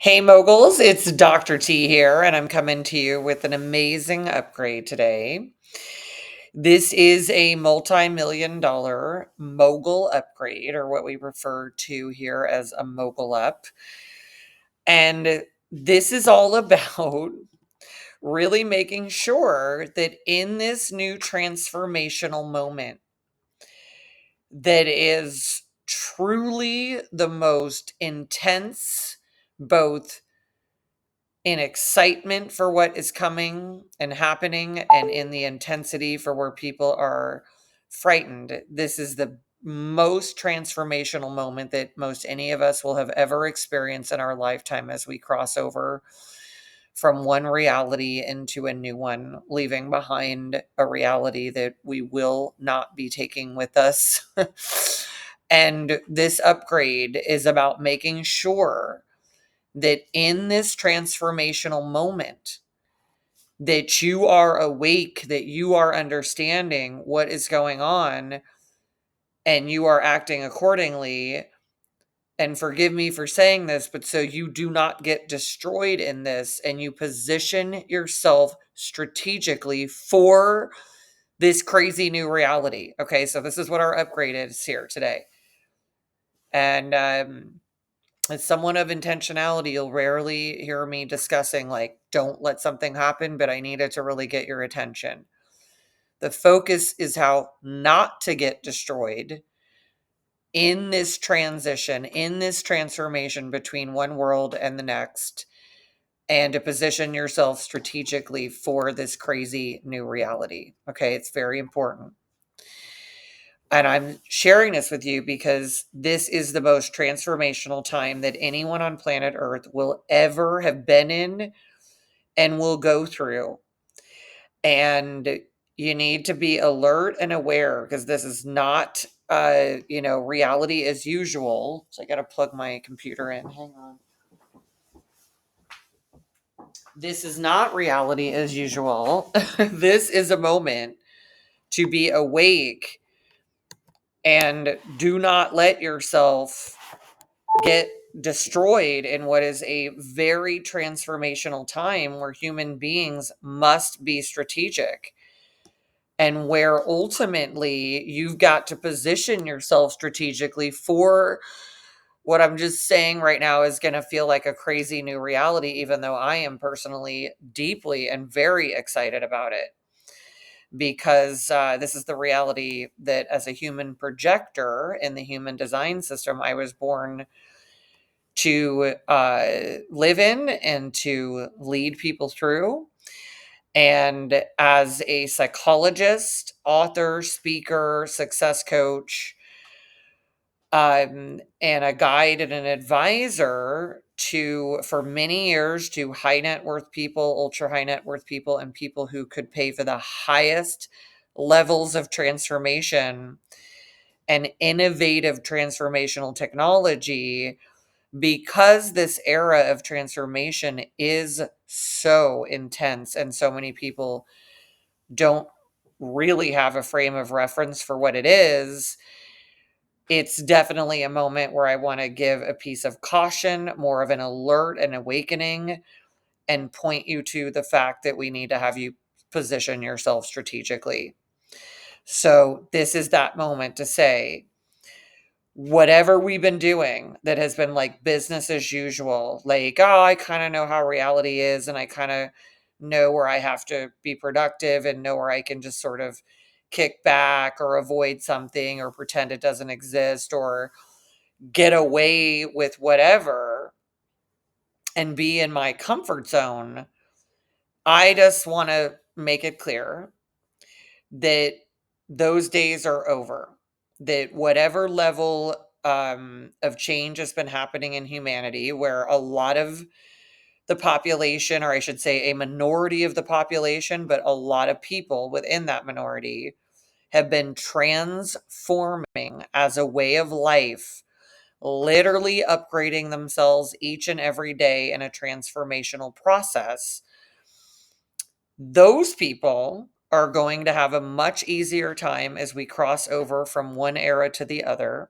Hey moguls, it's Dr. T here, and I'm coming to you with an amazing upgrade today. This is a multi-million dollar mogul upgrade, or what we refer to here as a mogul up. And this is all about really making sure that in this new transformational moment, that is truly the most intense, both in excitement for what is coming and happening and in the intensity for where people are frightened. This is the most transformational moment that most any of us will have ever experienced in our lifetime as we cross over from one reality into a new one, leaving behind a reality that we will not be taking with us. And this upgrade is about making sure that in this transformational moment that you are awake, that you are understanding what is going on and you are acting accordingly. And forgive me for saying this, but so you do not get destroyed in this and you position yourself strategically for this crazy new reality. Okay, so this is what our upgrade is here today. And as someone of intentionality, you'll rarely hear me discussing, like, don't let something happen, but I need it to really get your attention. The focus is how not to get destroyed in this transition, in this transformation between one world and the next, and to position yourself strategically for this crazy new reality. Okay, it's very important. And I'm sharing this with you because this is the most transformational time that anyone on planet Earth will ever have been in and will go through. And you need to be alert and aware because this is not, reality as usual. So I got to plug my computer in. Hang on. This is not reality as usual. This is a moment to be awake and do not let yourself get destroyed in what is a very transformational time where human beings must be strategic and where ultimately you've got to position yourself strategically for what I'm just saying right now is going to feel like a crazy new reality, even though I am personally deeply and very excited about it because this is the reality that as a human projector in the human design system, I was born to live in and to lead people through. And as a psychologist, author, speaker, success coach, and a guide and an advisor to for many years to high net worth people, ultra high net worth people, and people who could pay for the highest levels of transformation and innovative transformational technology, because this era of transformation is so intense and so many people don't really have a frame of reference for what it is. It's definitely a moment where I want to give a piece of caution, more of an alert and awakening, and point you to the fact that we need to have you position yourself strategically. So, this is that moment to say, whatever we've been doing that has been like business as usual, like, oh, I kind of know how reality is, and I kind of know where I have to be productive and know where I can just sort of kick back or avoid something or pretend it doesn't exist or get away with whatever and be in my comfort zone. I just want to make it clear that those days are over, that whatever level of change has been happening in humanity, where a lot of the population, or I should say a minority of the population, but a lot of people within that minority have been transforming as a way of life, literally upgrading themselves each and every day in a transformational process. Those people are going to have a much easier time as we cross over from one era to the other.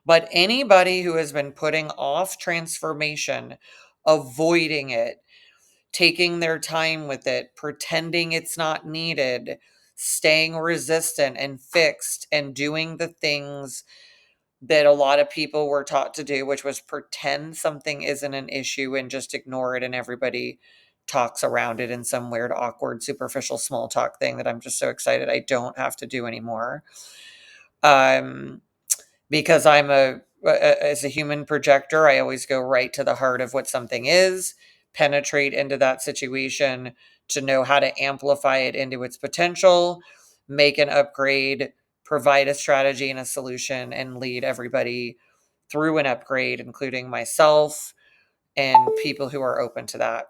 But anybody who has been putting off transformation, avoiding it, taking their time with it, pretending it's not needed, staying resistant and fixed, and doing the things that a lot of people were taught to do, which was pretend something isn't an issue and just ignore it, and everybody talks around it in some weird, awkward, superficial small talk thing that I'm just so excited I don't have to do anymore. Um, because as a human projector, I always go right to the heart of what something is, penetrate into that situation to know how to amplify it into its potential, make an upgrade, provide a strategy and a solution, and lead everybody through an upgrade, including myself and people who are open to that.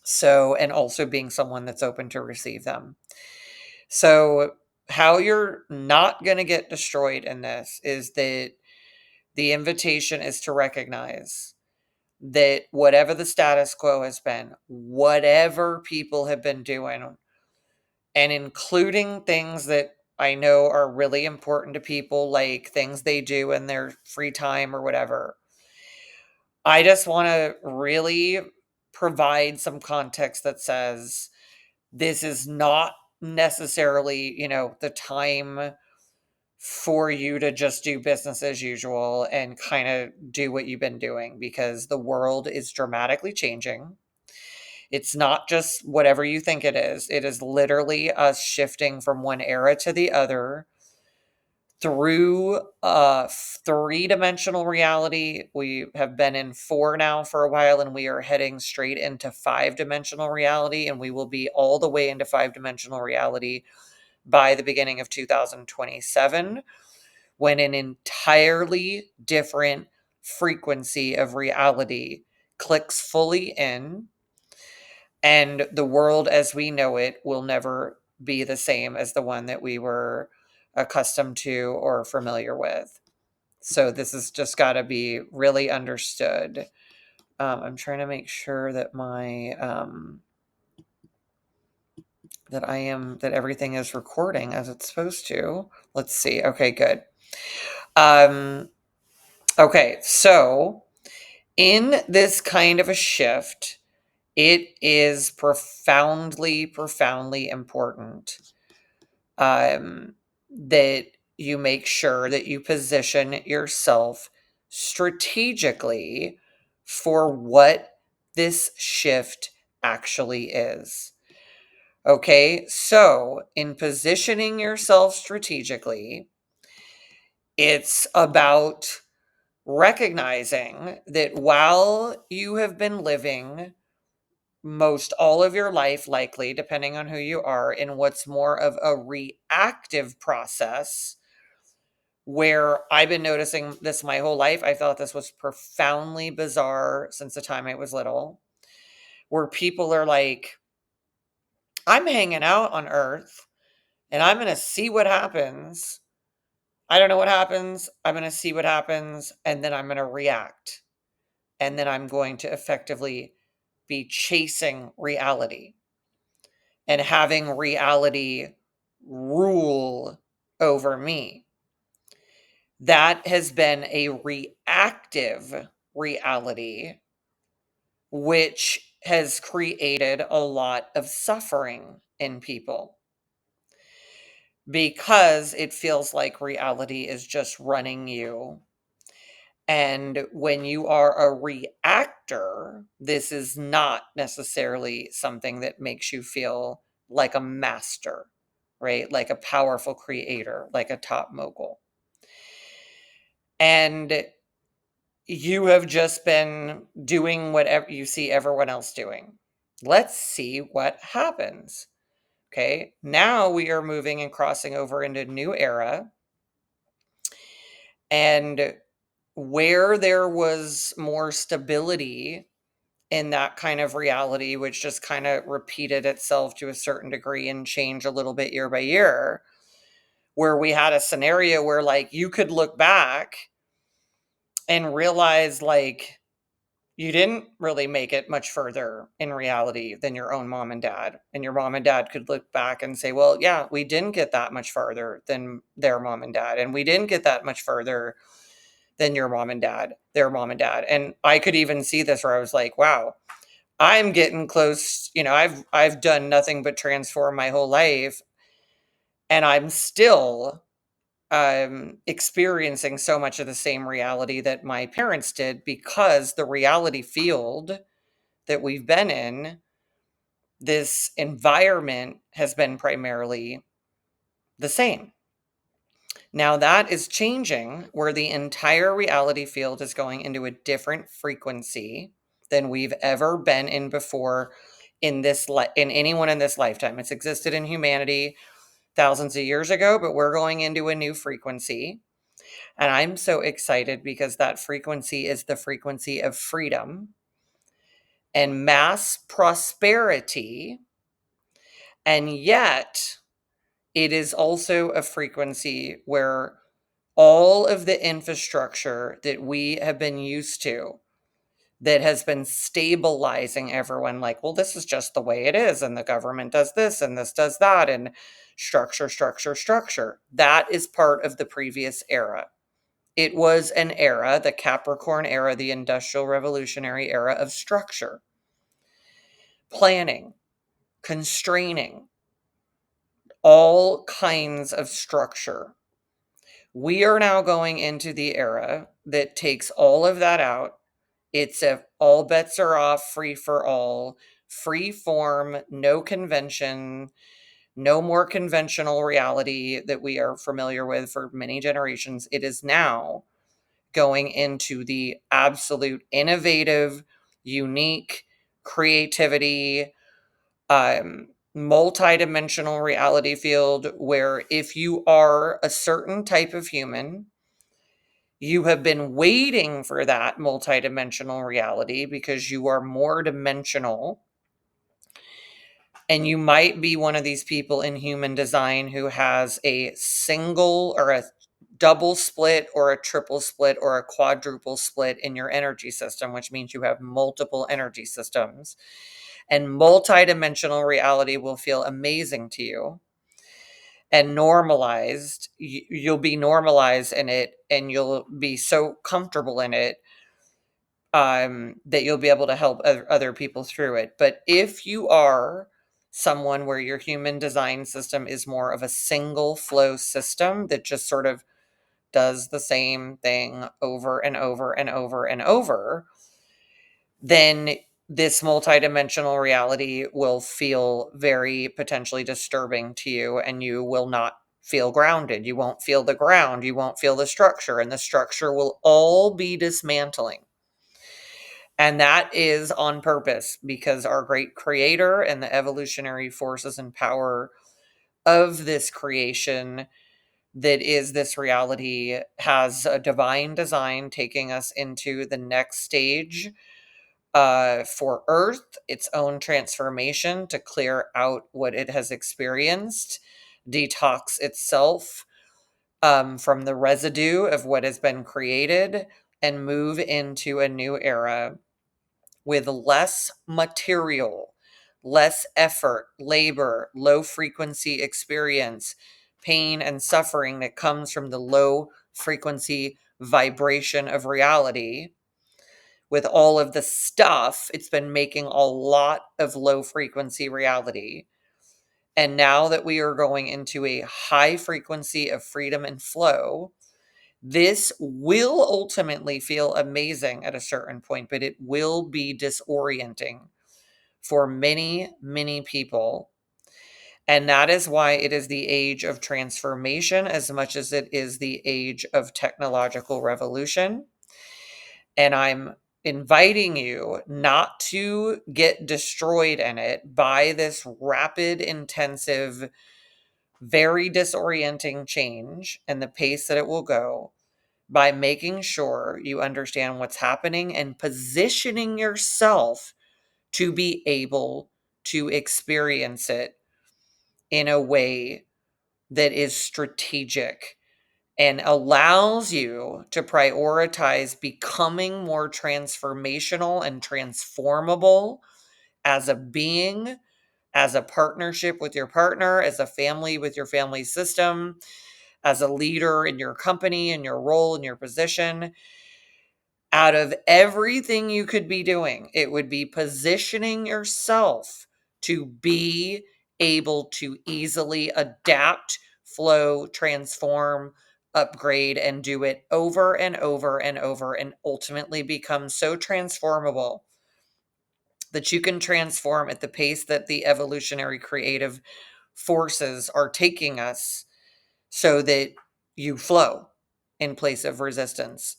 So, and also being someone that's open to receive them. So, how you're not going to get destroyed in this is that the invitation is to recognize that whatever the status quo has been, whatever people have been doing, and including things that I know are really important to people, like things they do in their free time or whatever. I just want to really provide some context that says this is not necessarily, the time for you to just do business as usual and kind of do what you've been doing, because the world is dramatically changing. It's not just whatever you think it is. It is literally us shifting from one era to the other through three-dimensional reality. We have been in four now for a while, and we are heading straight into five-dimensional reality, and we will be all the way into five-dimensional reality by the beginning of 2027, when an entirely different frequency of reality clicks fully in, and the world as we know it will never be the same as the one that we were accustomed to or familiar with. So this has just got to be really understood. I'm trying to make sure that my that everything is recording as it's supposed to. Let's see. Okay, good. Um, okay, so in this kind of a shift, it is profoundly, profoundly important that you make sure that you position yourself strategically for what this shift actually is. Okay, so in positioning yourself strategically, it's about recognizing that while you have been living most all of your life, likely, depending on who you are, in what's more of a reactive process, where I've been noticing this my whole life. I thought this was profoundly bizarre since the time I was little, where people are like, I'm hanging out on Earth and I'm going to see what happens. I don't know what happens. I'm going to see what happens. And then I'm going to react. And then I'm going to effectively be chasing reality and having reality rule over me. That has been a reactive reality, which has created a lot of suffering in people because it feels like reality is just running you. And when you are a reactor, this is not necessarily something that makes you feel like a master, right? Like a powerful creator, like a top mogul. And you have just been doing whatever you see everyone else doing. Let's see what happens. Okay. Now we are moving and crossing over into a new era. And where there was more stability in that kind of reality, which just kind of repeated itself to a certain degree and change a little bit year by year, where we had a scenario where like you could look back and realize like you didn't really make it much further in reality than your own mom and dad. And your mom and dad could look back and say, well, yeah, we didn't get that much further than their mom and dad. And we didn't get that much further than your mom and dad, their mom and dad. And I could even see this where I was like, wow, I'm getting close. I've done nothing but transform my whole life, and I'm still experiencing so much of the same reality that my parents did, because the reality field that we've been in, this environment has been primarily the same. Now that is changing, where the entire reality field is going into a different frequency than we've ever been in before in anyone in this lifetime. It's existed in humanity thousands of years ago, but we're going into a new frequency. And I'm so excited because that frequency is the frequency of freedom and mass prosperity. And yet, it is also a frequency where all of the infrastructure that we have been used to, that has been stabilizing everyone, like, well, this is just the way it is, and the government does this and this does that, and structure, structure, structure. That is part of the previous era. It was an era, the Capricorn era, the Industrial Revolutionary era, of structure, planning, constraining, all kinds of structure. We are now going into the era that takes all of that out. It's a all bets are off, free for all, free form, no convention, no more conventional reality that we are familiar with for many generations. It is now going into the absolute innovative, unique creativity, multi-dimensional reality field, where if you are a certain type of human, you have been waiting for that multi-dimensional reality because you are more dimensional, and you might be one of these people in human design who has a single or a double split or a triple split or a quadruple split in your energy system, which means you have multiple energy systems. And multi-dimensional reality will feel amazing to you and normalized. You'll be normalized in it, and you'll be so comfortable in it, that you'll be able to help other people through it. But if you are someone where your human design system is more of a single flow system that just sort of does the same thing over and over and over and over, then this multidimensional reality will feel very potentially disturbing to you, and you will not feel grounded. You won't feel the ground. You won't feel the structure, and the structure will all be dismantling. And that is on purpose, because our great creator and the evolutionary forces and power of this creation that is this reality has a divine design taking us into the next stage, for Earth, its own transformation to clear out what it has experienced, detox itself, from the residue of what has been created, and move into a new era with less material, less effort, labor, low frequency experience, pain, and suffering that comes from the low frequency vibration of reality. With all of the stuff, it's been making a lot of low frequency reality. And now that we are going into a high frequency of freedom and flow, this will ultimately feel amazing at a certain point, but it will be disorienting for many, many people. And that is why it is the age of transformation as much as it is the age of technological revolution. And I'm inviting you not to get destroyed in it by this rapid, intensive, very disorienting change and the pace that it will go, by making sure you understand what's happening and positioning yourself to be able to experience it in a way that is strategic and allows you to prioritize becoming more transformational and transformable as a being, as a partnership with your partner, as a family with your family system, as a leader in your company, in your role, in your position. Out of everything you could be doing, it would be positioning yourself to be able to easily adapt, flow, transform, upgrade, and do it over and over and over, and ultimately become so transformable that you can transform at the pace that the evolutionary creative forces are taking us, so that you flow in place of resistance.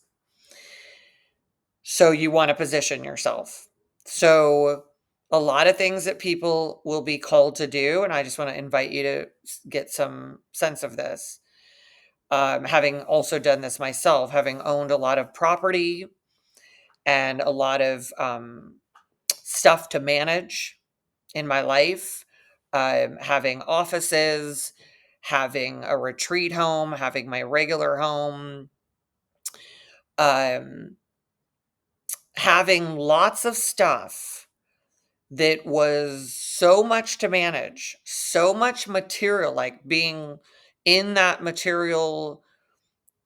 So you want to position yourself. So a lot of things that people will be called to do, and I just want to invite you to get some sense of this. Having also done this myself, having owned a lot of property and a lot of stuff to manage in my life, having offices, having a retreat home, having my regular home, um, having lots of stuff that was so much to manage, so much material, like being in that material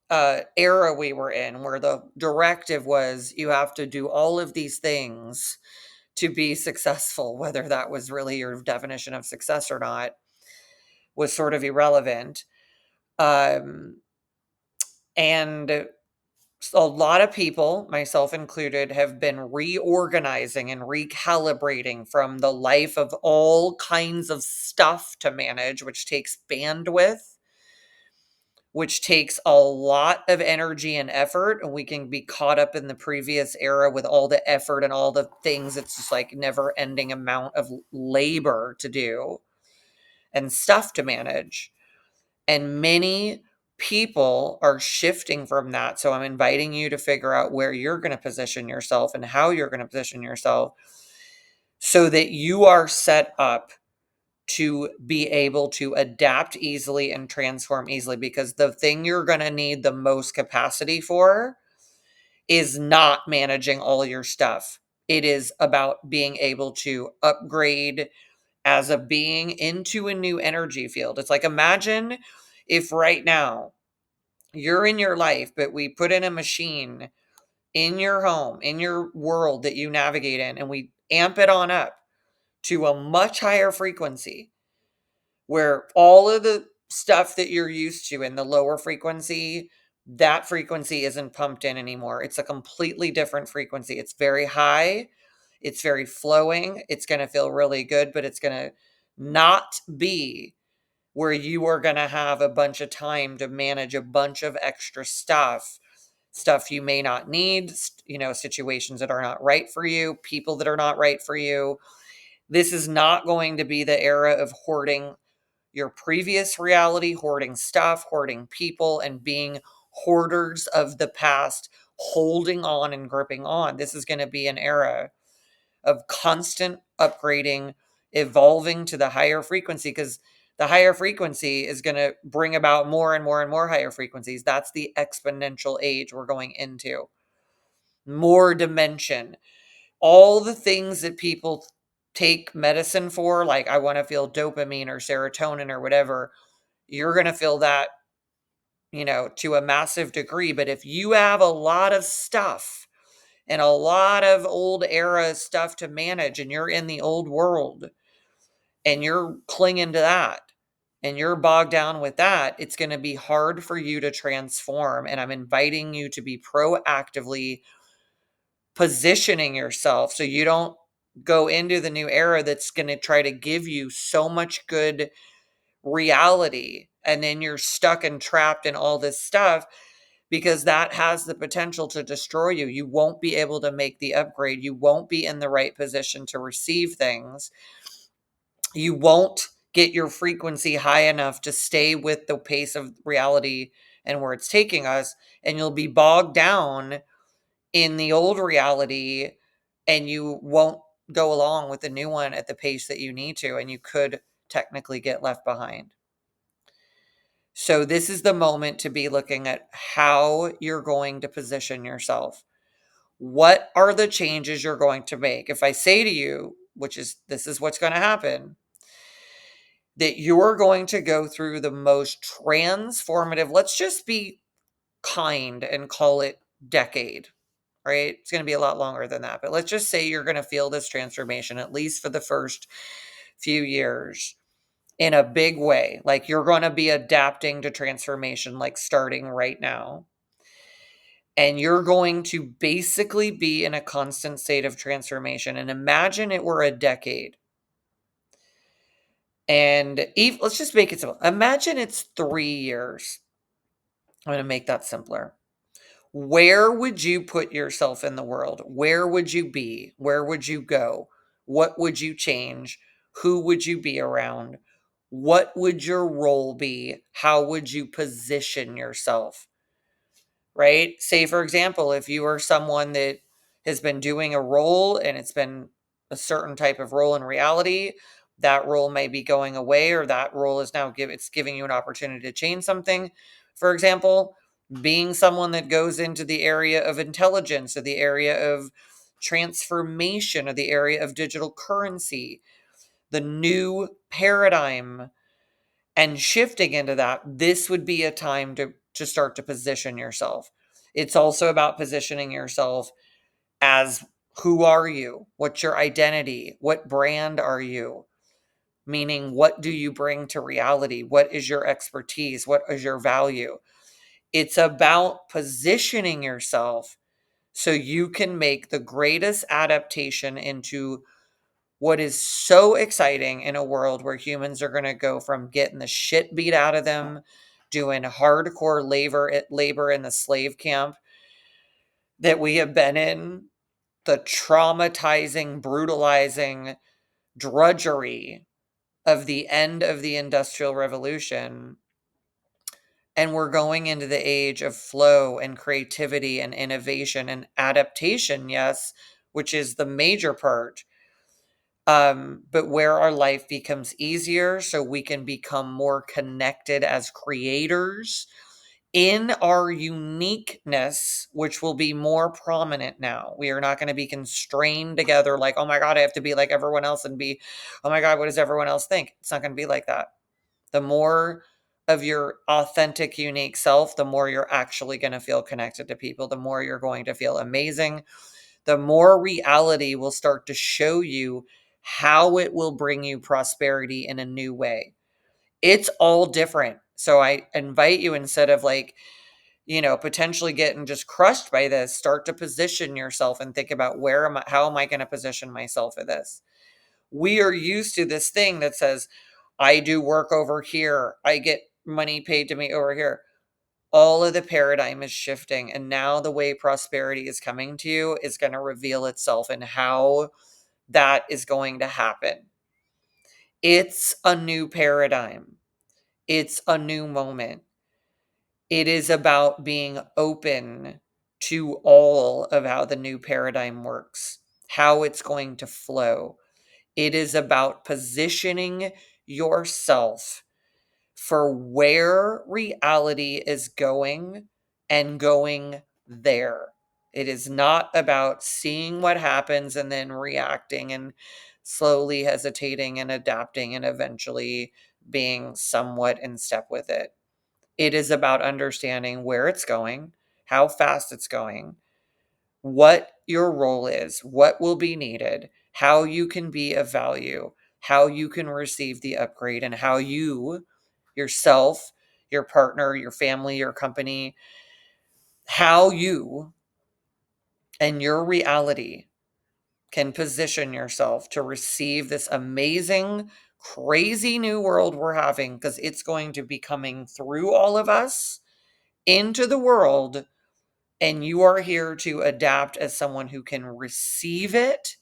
era we were in, where the directive was you have to do all of these things to be successful, whether that was really your definition of success or not, was sort of irrelevant. Um, and a lot of people, myself included, have been reorganizing and recalibrating from the life of all kinds of stuff to manage, which takes bandwidth, which takes a lot of energy and effort. And we can be caught up in the previous era with all the effort and all the things. It's just like never ending amount of labor to do and stuff to manage. And many people are shifting from that. So I'm inviting you to figure out where you're going to position yourself and how you're going to position yourself, so that you are set up to be able to adapt easily and transform easily. Because the thing you're going to need the most capacity for is not managing all your stuff. It is about being able to upgrade as a being into a new energy field. It's like, imagine if right now you're in your life, but we put in a machine in your home, in your world that you navigate in, and we amp it on up to a much higher frequency, where all of the stuff that you're used to in the lower frequency, that frequency isn't pumped in anymore. It's a completely different frequency. It's very high. It's very flowing. It's going to feel really good, but it's going to not be where you are going to have a bunch of time to manage a bunch of extra stuff you may not need, situations that are not right for you, people that are not right for you. This is not going to be the era of hoarding your previous reality, hoarding stuff, hoarding people, and being hoarders of the past, holding on and gripping on. This is going to be an era of constant upgrading, evolving to the higher frequency, because the higher frequency is going to bring about more and more and more higher frequencies. That's the exponential age we're going into. More dimension. All the things that people take medicine for, like I want to feel dopamine or serotonin or whatever, you're going to feel that, to a massive degree. But if you have a lot of stuff and a lot of old era stuff to manage, and you're in the old world and you're clinging to that and you're bogged down with that, it's going to be hard for you to transform. And I'm inviting you to be proactively positioning yourself so you don't go into the new era that's going to try to give you so much good reality, and then you're stuck and trapped in all this stuff, because that has the potential to destroy you. You won't be able to make the upgrade. You won't be in the right position to receive things. You won't get your frequency high enough to stay with the pace of reality and where it's taking us. And you'll be bogged down in the old reality, and you won't go along with the new one at the pace that you need to. And you could technically get left behind. So this is the moment to be looking at how you're going to position yourself. What are the changes you're going to make? If I say to you, this is what's going to happen, that you're going to go through the most transformative, let's just be kind and call it decade, right? It's going to be a lot longer than that, but let's just say you're going to feel this transformation, at least for the first few years, in a big way. Like you're going to be adapting to transformation, like starting right now. And you're going to basically be in a constant state of transformation. And imagine it were a decade. And let's just make it simple. Imagine it's 3 years. I'm going to make that simpler. Where would you put yourself in the world? Where would you be? Where would you go? What would you change? Who would you be around? What would your role be? How would you position yourself? Right? Say, for example, if you are someone that has been doing a role and it's been a certain type of role in reality, that role may be going away, or that role is now it's giving you an opportunity to change something. For example, being someone that goes into the area of intelligence, or the area of transformation, or the area of digital currency, the new paradigm, and shifting into that, this would be a time to start to position yourself. It's also about positioning yourself as, who are you? What's your identity? What brand are you? Meaning, what do you bring to reality? What is your expertise? What is your value? It's about positioning yourself so you can make the greatest adaptation into what is so exciting in a world where humans are going to go from getting the shit beat out of them, doing hardcore labor in the slave camp that we have been in, the traumatizing, brutalizing drudgery of the end of the Industrial Revolution. And we're going into the age of flow and creativity and innovation and adaptation, yes, which is the major part. But where our life becomes easier so we can become more connected as creators in our uniqueness, which will be more prominent now. We are not going to be constrained together like, oh my God, I have to be like everyone else and be, oh my God, what does everyone else think? It's not going to be like that. The more of your authentic, unique self, the more you're actually going to feel connected to people, the more you're going to feel amazing, the more reality will start to show you how it will bring you prosperity in a new way. It's all different. So I invite you, instead of like, potentially getting just crushed by this, start to position yourself and think about, how am I going to position myself for this? We are used to this thing that says, I do work over here, I get money paid to me over here. All of the paradigm is shifting, and now the way prosperity is coming to you is going to reveal itself and how that is going to happen. It's a new paradigm. It's a new moment. It is about being open to all of how the new paradigm works, how it's going to flow. It is about positioning yourself for where reality is going, and going there. It is not about seeing what happens and then reacting and slowly hesitating and adapting and eventually being somewhat in step with it. It is about understanding where it's going, how fast it's going, what your role is, what will be needed, how you can be of value, how you can receive the upgrade, and how you, yourself, your partner, your family, your company, how you and your reality can position yourself to receive this amazing, crazy new world we're having, because it's going to be coming through all of us into the world. And you are here to adapt as someone who can receive it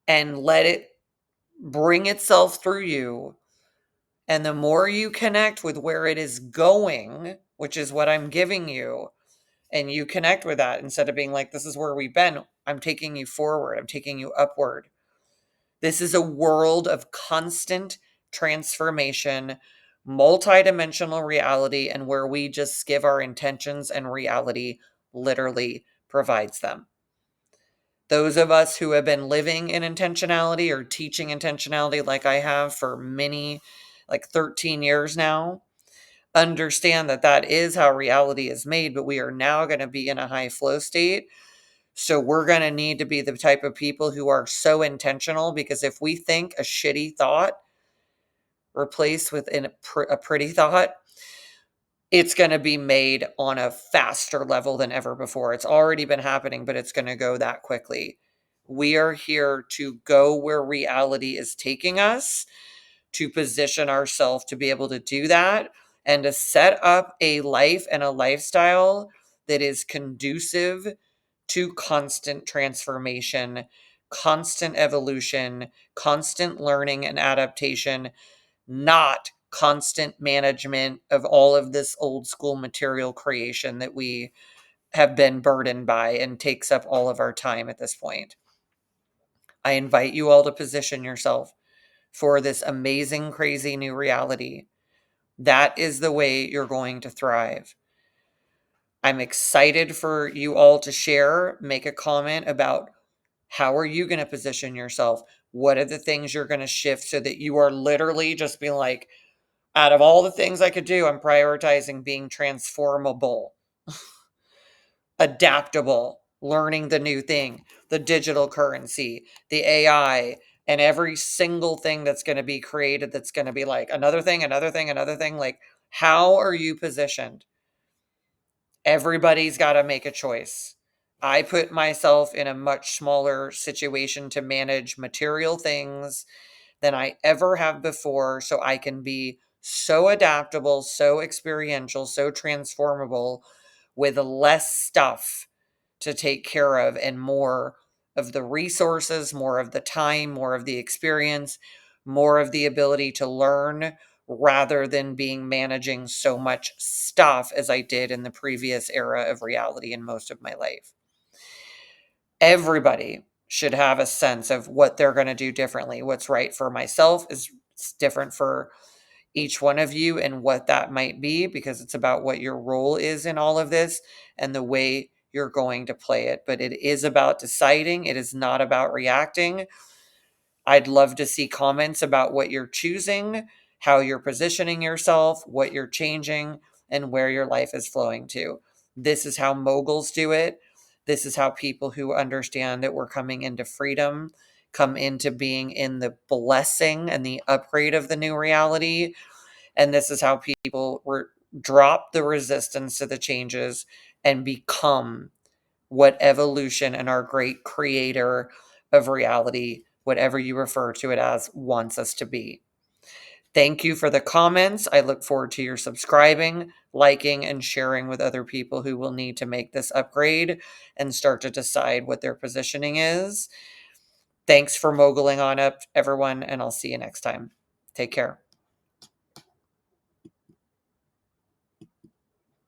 and let it bring itself through you. And the more you connect with where it is going, which is what I'm giving you, and you connect with that, instead of being like, this is where we've been, I'm taking you forward, I'm taking you upward. This is a world of constant transformation, multidimensional reality, and where we just give our intentions and reality literally provides them. Those of us who have been living in intentionality or teaching intentionality like I have for many like 13 years now, understand that that is how reality is made, but we are now going to be in a high flow state. So we're going to need to be the type of people who are so intentional, because if we think a shitty thought replaced with a pretty thought, it's going to be made on a faster level than ever before. It's already been happening, but it's going to go that quickly. We are here to go where reality is taking us, to position ourselves to be able to do that, and to set up a life and a lifestyle that is conducive to constant transformation, constant evolution, constant learning and adaptation, not constant management of all of this old school material creation that we have been burdened by and takes up all of our time at this point. I invite you all to position yourself for this amazing, crazy new reality. That is the way you're going to thrive. I'm excited for you all to share, make a comment about how are you going to position yourself? What are the things you're going to shift so that you are literally just being like, out of all the things I could do, I'm prioritizing being transformable, adaptable, learning the new thing, the digital currency, the AI, and every single thing that's going to be created that's going to be like another thing, another thing, another thing. Like, how are you positioned? Everybody's got to make a choice. I put myself in a much smaller situation to manage material things than I ever have before, so I can be so adaptable, so experiential, so transformable with less stuff to take care of and more of the resources, more of the time, more of the experience, more of the ability to learn, rather than being managing so much stuff as I did in the previous era of reality in most of my life. Everybody should have a sense of what they're going to do differently. What's right for myself is different for each one of you, and what that might be, because it's about what your role is in all of this and the way you're going to play it. But it is about deciding, it is not about reacting. I'd love to see comments about what you're choosing, how you're positioning yourself, what you're changing, and where your life is flowing to. This is how moguls do it. This is how people who understand that we're coming into freedom come into being in the blessing and the upgrade of the new reality. And this is how people drop the resistance to the changes and become what evolution and our great creator of reality, whatever you refer to it as, wants us to be. Thank you for the comments. I look forward to your subscribing, liking, and sharing with other people who will need to make this upgrade and start to decide what their positioning is. Thanks for moguling on up, everyone, and I'll see you next time. Take care.